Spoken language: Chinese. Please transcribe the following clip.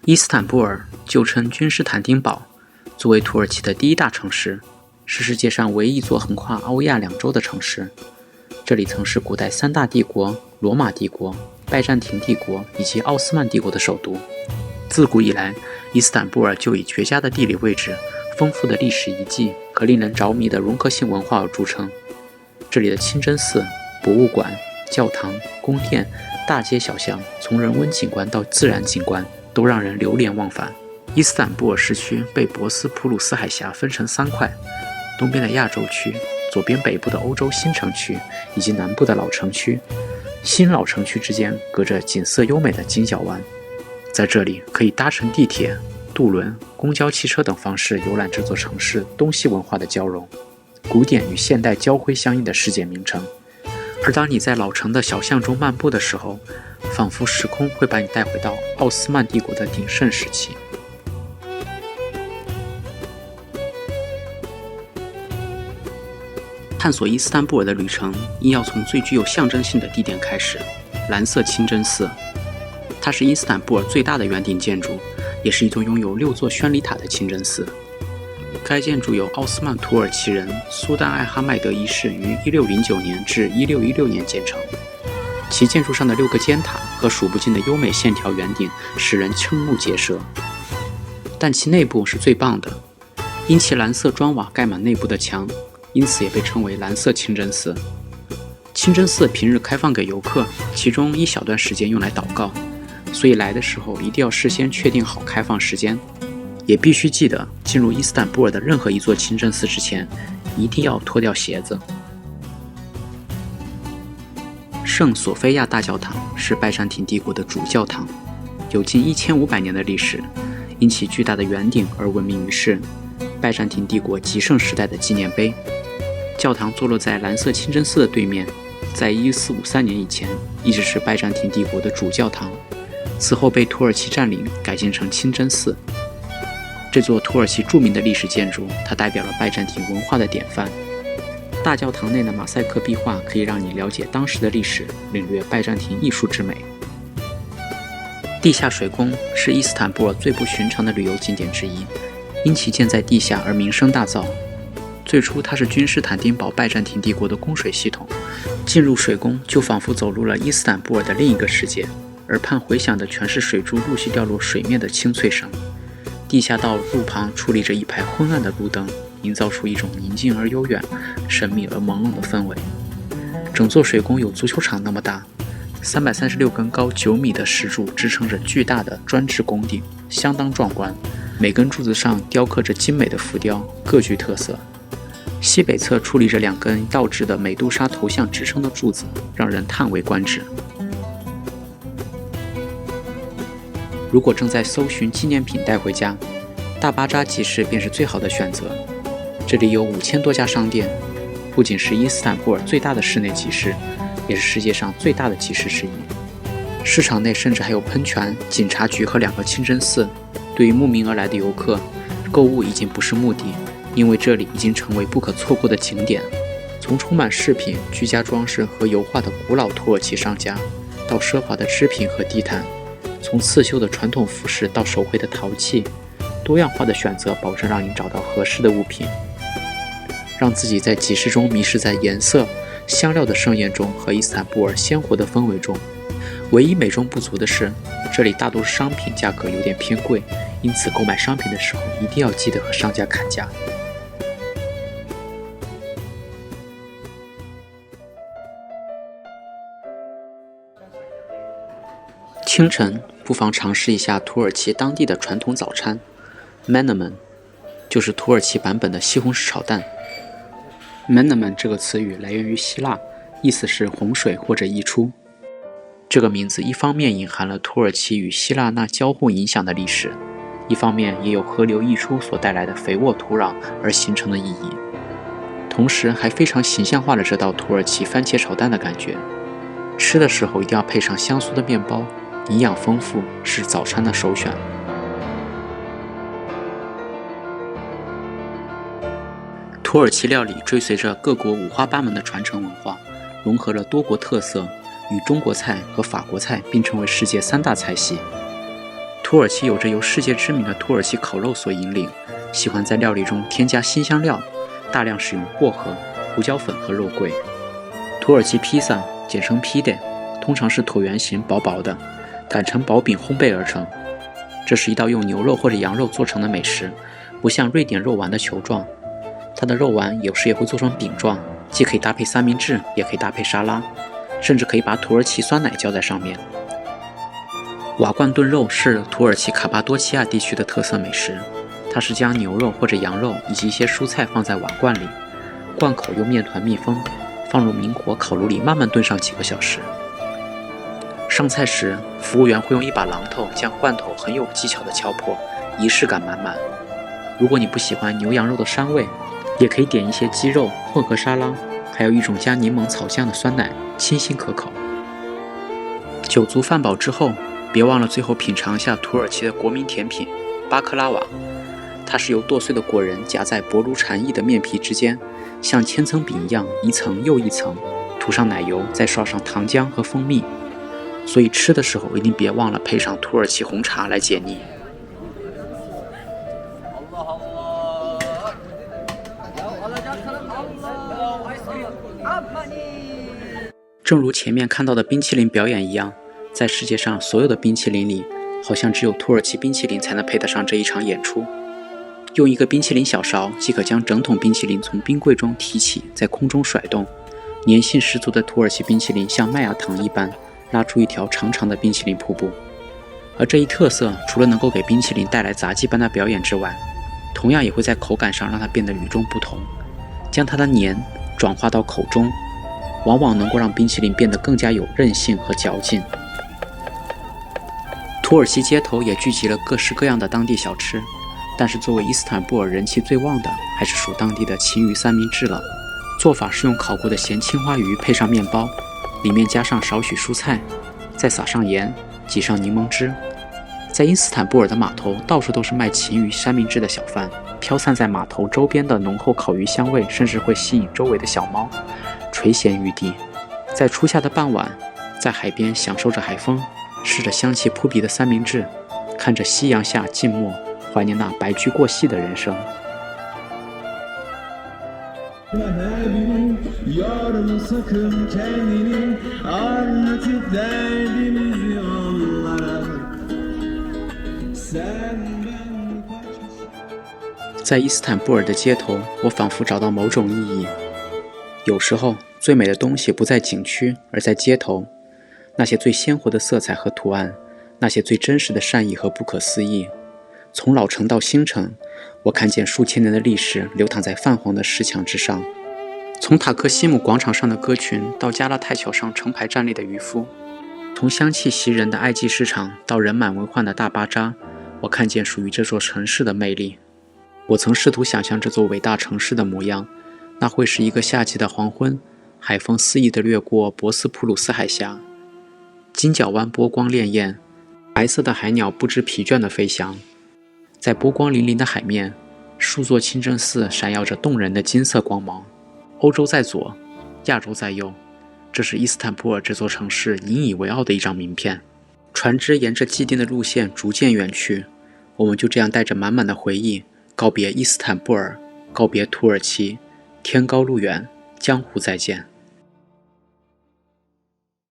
伊斯坦布尔旧称君士坦丁堡，作为土耳其的第一大城市，是世界上唯一一座横跨欧亚两洲的城市。这里曾是古代三大帝国罗马帝国、拜占庭帝国以及奥斯曼帝国的首都。自古以来，伊斯坦布尔就以绝佳的地理位置、丰富的历史遗迹和令人着迷的融合性文化而著称。这里的清真寺、博物馆、教堂、宫殿、大街小巷，从人文景观到自然景观，都让人流连忘返。伊斯坦布尔市区被博斯普鲁斯海峡分成3块，东边的亚洲区，左边北部的欧洲新城区，以及南部的老城区。新老城区之间隔着景色优美的金角湾，在这里可以搭乘地铁、渡轮、公交汽车等方式游览这座城市东西文化的交融，古典与现代交辉相映的世界名城。而当你在老城的小巷中漫步的时候，仿佛时空会把你带回到奥斯曼帝国的鼎盛时期。探索伊斯坦布尔的旅程应要从最具有象征性的地点开始——蓝色清真寺。它是伊斯坦布尔最大的圆顶建筑，也是一座拥有6座宣礼塔的清真寺。该建筑由奥斯曼土耳其人苏丹艾哈迈德一世于1609年至1616年建成。其建筑上的6个尖塔和数不尽的优美线条圆顶使人瞠目结舌，但其内部是最棒的，因其蓝色砖瓦盖满内部的墙，因此也被称为蓝色清真寺。清真寺平日开放给游客，其中一小段时间用来祷告，所以来的时候一定要事先确定好开放时间。也必须记得，进入伊斯坦布尔的任何一座清真寺之前，一定要脱掉鞋子。圣索菲亚大教堂是拜占庭帝国的主教堂，有近1500年的历史，因其巨大的圆顶而闻名于世，拜占庭帝国极盛时代的纪念碑。教堂坐落在蓝色清真寺的对面，在1453年以前一直是拜占庭帝国的主教堂，此后被土耳其占领，改建成清真寺。这座土耳其著名的历史建筑，它代表了拜占庭文化的典范。大教堂内的马赛克壁画可以让你了解当时的历史，领略拜占庭艺术之美。地下水宫是伊斯坦布尔最不寻常的旅游景点之一，因其建在地下而名声大噪。最初它是君士坦丁堡拜占庭帝国的供水系统，进入水宫就仿佛走入了伊斯坦布尔的另一个世界，耳畔回响的全是水珠陆续掉落水面的清脆声。地下道路旁矗立着一排昏暗的路灯，营造出一种宁静而悠远、神秘而朦胧的氛围。整座水宫有足球场那么大，336根高9米的石柱支撑着巨大的砖制宫顶，相当壮观。每根柱子上雕刻着精美的浮雕，各具特色。西北侧矗立着2根倒置的美杜莎头像支撑的柱子，让人叹为观止。如果正在搜寻纪念品带回家，大巴扎集市便是最好的选择。这里有5000多家商店，不仅是伊斯坦布尔最大的室内集市，也是世界上最大的集市之一。市场内甚至还有喷泉、警察局和2个清真寺。对于慕名而来的游客，购物已经不是目的，因为这里已经成为不可错过的景点。从充满饰品、居家装饰和油画的古老土耳其商家，到奢华的织品和地毯，从刺绣的传统服饰到手绘的陶器，多样化的选择保证让你找到合适的物品，让自己在集市中迷失在颜色、香料的盛宴中和伊斯坦布尔鲜活的氛围中。唯一美中不足的是，这里大多数商品价格有点偏贵，因此购买商品的时候一定要记得和商家砍价。清晨不妨尝试一下土耳其当地的传统早餐 menemen， 就是土耳其版本的西红柿炒蛋。menemen 这个词语来源于希腊，意思是洪水或者溢出。这个名字一方面隐含了土耳其与希腊那交互影响的历史，一方面也有河流溢出所带来的肥沃土壤而形成的意义，同时还非常形象化了这道土耳其番茄炒蛋的感觉。吃的时候一定要配上香酥的面包，营养丰富，是早餐的首选。土耳其料理追随着各国五花八门的传承文化，融合了多国特色，与中国菜和法国菜并称为世界3大菜系。土土耳其有着由世界知名的土耳其烤肉所引领，喜欢在料理中添加辛香料，大量使用薄荷、胡椒粉和肉桂。土耳其披萨，简称 pide， 通常是椭圆形薄薄的，擀成薄饼烘焙而成。这是一道用牛肉或者羊肉做成的美食，不像瑞典肉丸的球状。它的肉丸有时也会做成饼状，既可以搭配三明治，也可以搭配沙拉，甚至可以把土耳其酸奶浇在上面。瓦罐炖肉是土耳其卡巴多奇亚地区的特色美食，它是将牛肉或者羊肉以及一些蔬菜放在瓦罐里，罐口用面团密封，放入明火烤炉里慢慢炖上几个小时。上菜时，服务员会用一把榔头将罐头很有技巧地敲破，仪式感满满。如果你不喜欢牛羊肉的膻味，也可以点一些鸡肉混合沙拉，还有一种加柠檬草酱的酸奶，清新可口。酒足饭饱之后，别忘了最后品尝一下土耳其的国民甜品巴克拉瓦。它是由剁碎的果仁夹在薄如蝉翼的面皮之间，像千层饼一样一层又一层，涂上奶油，再刷上糖浆和蜂蜜。所以吃的时候一定别忘了配上土耳其红茶来解腻。正如前面看到的冰淇淋表演一样，在世界上所有的冰淇淋里，好像只有土耳其冰淇淋才能配得上这一场演出。用一个冰淇淋小勺即可将整桶冰淇淋从冰柜中提起，在空中甩动，粘性十足的土耳其冰淇淋像麦芽糖一般拉出一条长长的冰淇淋瀑布。而这一特色除了能够给冰淇淋带来杂技般的表演之外，同样也会在口感上让它变得与众不同，将它的黏转化到口中，往往能够让冰淇淋变得更加有韧性和嚼劲。土耳其街头也聚集了各式各样的当地小吃，但是作为伊斯坦布尔人气最旺的还是属当地的旗鱼三明治了。做法是用烤过的咸青花鱼配上面包，里面加上少许蔬菜，再撒上盐，挤上柠檬汁。在伊斯坦布尔的码头，到处都是卖旗鱼三明治的小贩，飘散在码头周边的浓厚烤鱼香味，甚至会吸引周围的小猫垂涎欲滴。在初夏的傍晚，在海边享受着海风，吃着香气扑鼻的三明治，看着夕阳下静默，怀念那白驹过隙的人生。在伊斯坦布尔的街头，我仿佛找到某种意义。有时候，最美的东西不在景区，而在街头。那些最鲜活的色彩和图案，那些最真实的善意和不可思议。从老城到新城，我看见数千年的历史流淌在泛黄的石墙之上。从塔克西姆广场上的歌群到加拉泰桥上成排站立的渔夫，从香气袭人的埃及市场到人满为患的大巴扎，我看见属于这座城市的魅力。我曾试图想象这座伟大城市的模样，那会是一个夏季的黄昏，海风肆意地掠过博斯普鲁斯海峡，金角湾波光潋滟，白色的海鸟不知疲倦地飞翔。在波光粼粼的海面，数座清真寺闪耀着动人的金色光芒。欧洲在左，亚洲在右，这是伊斯坦布尔这座城市引以为傲的一张名片。船只沿着既定的路线逐渐远去，我们就这样带着满满的回忆，告别伊斯坦布尔，告别土耳其，天高路远，江湖再见。